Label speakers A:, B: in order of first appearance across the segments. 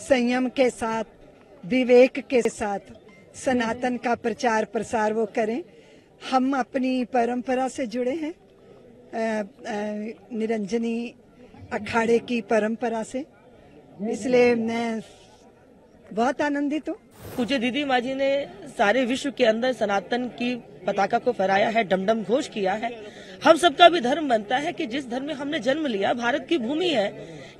A: संयम के साथ, विवेक के साथ सनातन का प्रचार प्रसार वो करें। हम अपनी परंपरा से जुड़े हैं, निरंजनी अखाड़े की परंपरा से, इसलिए मैं बहुत आनंदित हूँ।
B: पूज्य दीदी माँ जी ने सारे विश्व के अंदर सनातन की पताका को फहराया है, डमडम घोष किया है। हम सबका भी धर्म बनता है कि जिस धर्म में हमने जन्म लिया, भारत की भूमि है,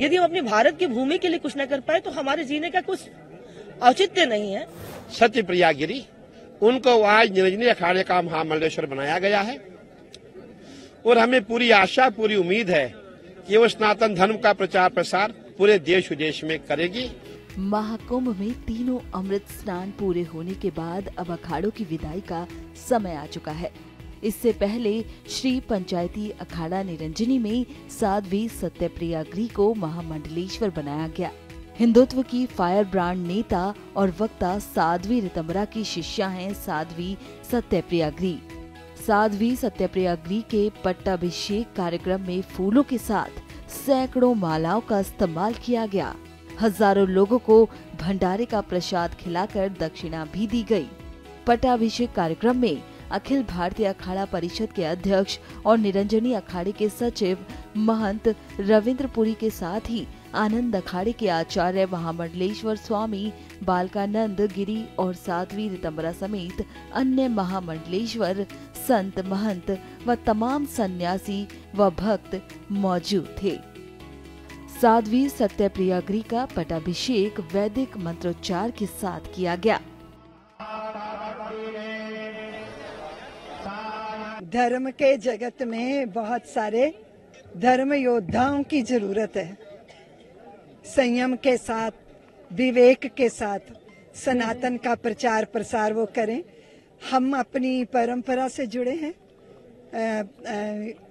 B: यदि हम अपनी भारत की भूमि के लिए कुछ न कर पाए तो हमारे जीने का कुछ औचित्य नहीं है।
C: सत्यप्रिया गिरी, उनको आज निरंजनी अखाड़े का महामंडलेश्वर बनाया गया है और हमें पूरी आशा, पूरी उम्मीद है कि वो सनातन धर्म का प्रचार प्रसार पूरे देश विदेश में करेगी।
D: महाकुंभ में तीनों अमृत स्नान पूरे होने के बाद अब अखाड़ों की विदाई का समय आ चुका है। इससे पहले श्री पंचायती अखाड़ा निरंजनी में साध्वी सत्यप्रिया गिरी को महामंडलेश्वर बनाया गया। हिंदुत्व की फायर ब्रांड नेता और वक्ता साध्वी ऋतंबरा की शिष्या हैं साध्वी सत्यप्रिया गिरी। साध्वी सत्यप्रिया गिरी के पट्टाभिषेक कार्यक्रम में फूलों के साथ सैकड़ों मालाओं का इस्तेमाल किया गया। हजारों लोगों को भंडारे का प्रसाद खिलाकर दक्षिणा भी दी गई। पट्टाभिषेक कार्यक्रम में अखिल भारतीय अखाड़ा परिषद के अध्यक्ष और निरंजनी अखाड़े के सचिव महंत रविंद्रपुरी के साथ ही आनंद अखाड़े के आचार्य महामंडलेश्वर स्वामी बालकानंद गिरी और साध्वी ऋतंबरा समेत अन्य महामंडलेश्वर संत, महंत व तमाम सन्यासी व भक्त मौजूद थे। साध्वी सत्यप्रिया गिरी का पट्टाभिषेक वैदिक मंत्रोच्चार के साथ किया गया।
A: धर्म के जगत में बहुत सारे धर्म योद्धाओं की जरूरत है। संयम के साथ, विवेक के साथ सनातन का प्रचार प्रसार वो करें। हम अपनी परंपरा से जुड़े हैं,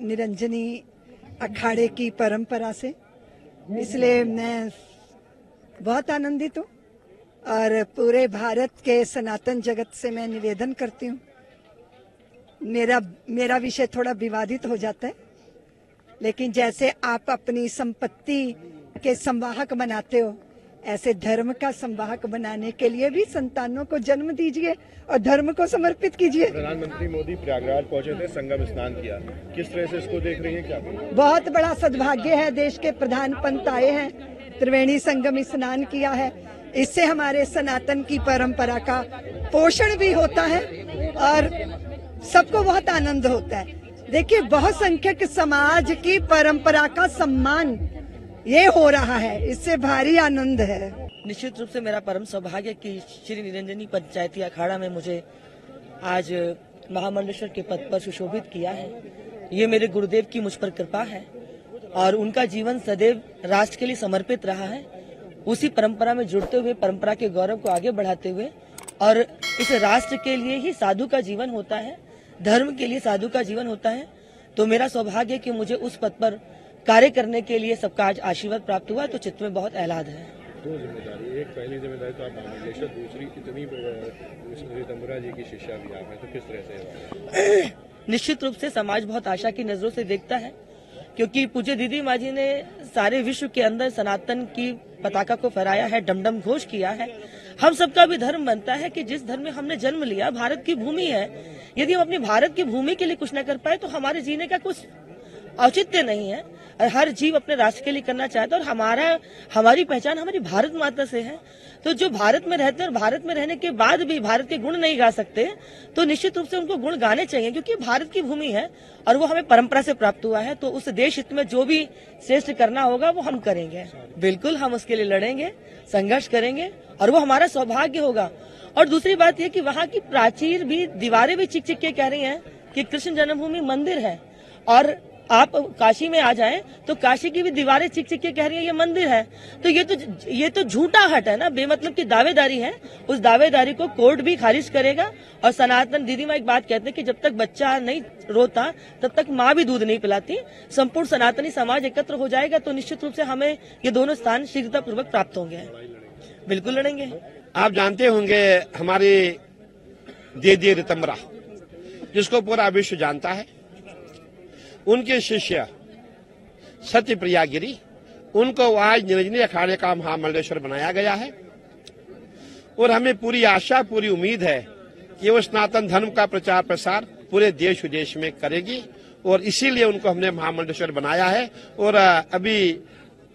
A: निरंजनी अखाड़े की परंपरा से, इसलिए मैं बहुत आनंदित हूँ और पूरे भारत के सनातन जगत से मैं निवेदन करती हूँ। मेरा विषय थोड़ा विवादित हो जाता है, लेकिन जैसे आप अपनी संपत्ति के संवाहक बनाते हो, ऐसे धर्म का संवाहक बनाने के लिए भी संतानों को जन्म दीजिए और धर्म को समर्पित कीजिए।
E: प्रधानमंत्री मोदी प्रयागराज पहुंचे थे, संगम स्नान किया, किस तरह से इसको देख रही हैं? क्या
A: बहुत बड़ा सद्भाग्य है, देश के प्रधान पंत आए हैं, त्रिवेणी संगम स्नान किया है। इससे हमारे सनातन की परंपरा का पोषण भी होता है और सबको बहुत आनंद होता है। देखिए, बहुसंख्यक समाज की परंपरा का सम्मान ये हो रहा है, इससे भारी आनंद है।
B: निश्चित रूप से मेरा परम सौभाग्य कि श्री निरंजनी पंचायती अखाड़ा में मुझे आज महामंडलेश्वर के पद पर सुशोभित किया है। ये मेरे गुरुदेव की मुझ पर कृपा है और उनका जीवन सदैव राष्ट्र के लिए समर्पित रहा है। उसी परंपरा में जुड़ते हुए, परंपरा के गौरव को आगे बढ़ाते हुए, और इस राष्ट्र के लिए ही साधु का जीवन होता है, धर्म के लिए साधु का जीवन होता है। तो मेरा सौभाग्य कि मुझे उस पद पर कार्य करने के लिए सबका आज आशीर्वाद प्राप्त हुआ, तो चित्त में बहुत आह्लाद है।
E: दो जिम्मेदारी, एक पहली जिम्मेदारी तो आप महामंडलेश्वर, दूसरी इतनी ऋतंबरा जी की शिष्या भी आप हैं, तो किस तरह से?
B: निश्चित रूप से समाज बहुत आशा की नजरों से देखता है, क्योंकि पूज्य दीदी माँ जी ने सारे विश्व के अंदर सनातन की पताका को फहराया है, डमडम घोष किया है। हम सबका भी धर्म बनता है कि जिस धर्म में हमने जन्म लिया, भारत की भूमि है, यदि हम अपनी भारत की भूमि के लिए कुछ न कर पाए तो हमारे जीने का कुछ औचित्य नहीं है। हर जीव अपने राष्ट्र के लिए करना चाहता है और हमारी पहचान हमारी भारत माता से है। तो जो भारत में रहते हैं और भारत में रहने के बाद भी भारत के गुण नहीं गा सकते, तो निश्चित रूप से उनको गुण गाने चाहिए, क्योंकि भारत की भूमि है और वो हमें परंपरा से प्राप्त हुआ है। तो उस देश हित में जो भी श्रेष्ठ करना होगा वो हम करेंगे। बिल्कुल हम उसके लिए लड़ेंगे, संघर्ष करेंगे और वो हमारा सौभाग्य होगा। और दूसरी बात यह कि वहाँ की प्राचीर भी, दीवारें भी चिक चिक के कह रही हैं कि कृष्ण जन्मभूमि मंदिर है। और आप काशी में आ जाएं तो काशी की भी दीवारें चिक चिक के कह रही है ये मंदिर है। तो ये तो झूठा हट है ना, बेमतलब की दावेदारी है। उस दावेदारी को कोर्ट भी खारिज करेगा। और सनातन दीदी माँ एक बात कहते हैं कि जब तक बच्चा नहीं रोता तब तक माँ भी दूध नहीं पिलाती। संपूर्ण सनातनी समाज एकत्र हो जाएगा तो निश्चित रूप से हमें ये दोनों स्थान शीघ्रतापूर्वक प्राप्त होंगे। बिल्कुल लड़ेंगे।
C: आप जानते होंगे हमारी दीदी ऋतंबरा, जिसको पूरा विश्व जानता है, उनके शिष्य सत्यप्रिया गिरी, उनको आज निरंजनी अखाड़े का महामंडलेश्वर बनाया गया है और हमें पूरी आशा पूरी उम्मीद है कि वो सनातन धर्म का प्रचार प्रसार पूरे देश विदेश में करेगी और इसीलिए उनको हमने महामंडलेश्वर बनाया है। और अभी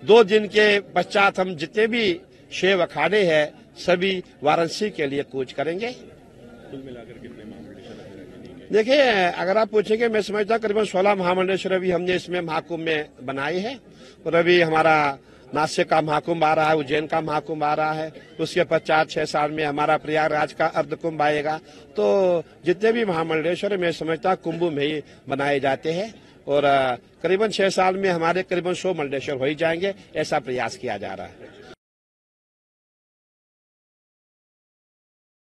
C: 2 दिन के पश्चात हम जितने भी शैव अखाड़े हैं सभी वाराणसी के लिए कूच करेंगे।
E: कुल मिलाकर कितने महामंडलेश्वर?
C: देखिए, अगर आप पूछेंगे, मैं समझता हूँ करीबन 16 महामंडलेश्वर अभी हमने इसमें महाकुंभ में बनाए हैं और अभी हमारा नासिक का महाकुंभ आ रहा है, उज्जैन का महाकुंभ आ रहा है, उसके पश्चात 6 साल में हमारा प्रयागराज का अर्धकुंभ आएगा। तो जितने भी महामंडलेश्वर मैं समझता कुंभ में ही बनाए जाते हैं और करीबन 6 साल में हमारे करीबन 100 मंडलेश्वर हो ही जाएंगे, ऐसा प्रयास किया जा रहा है।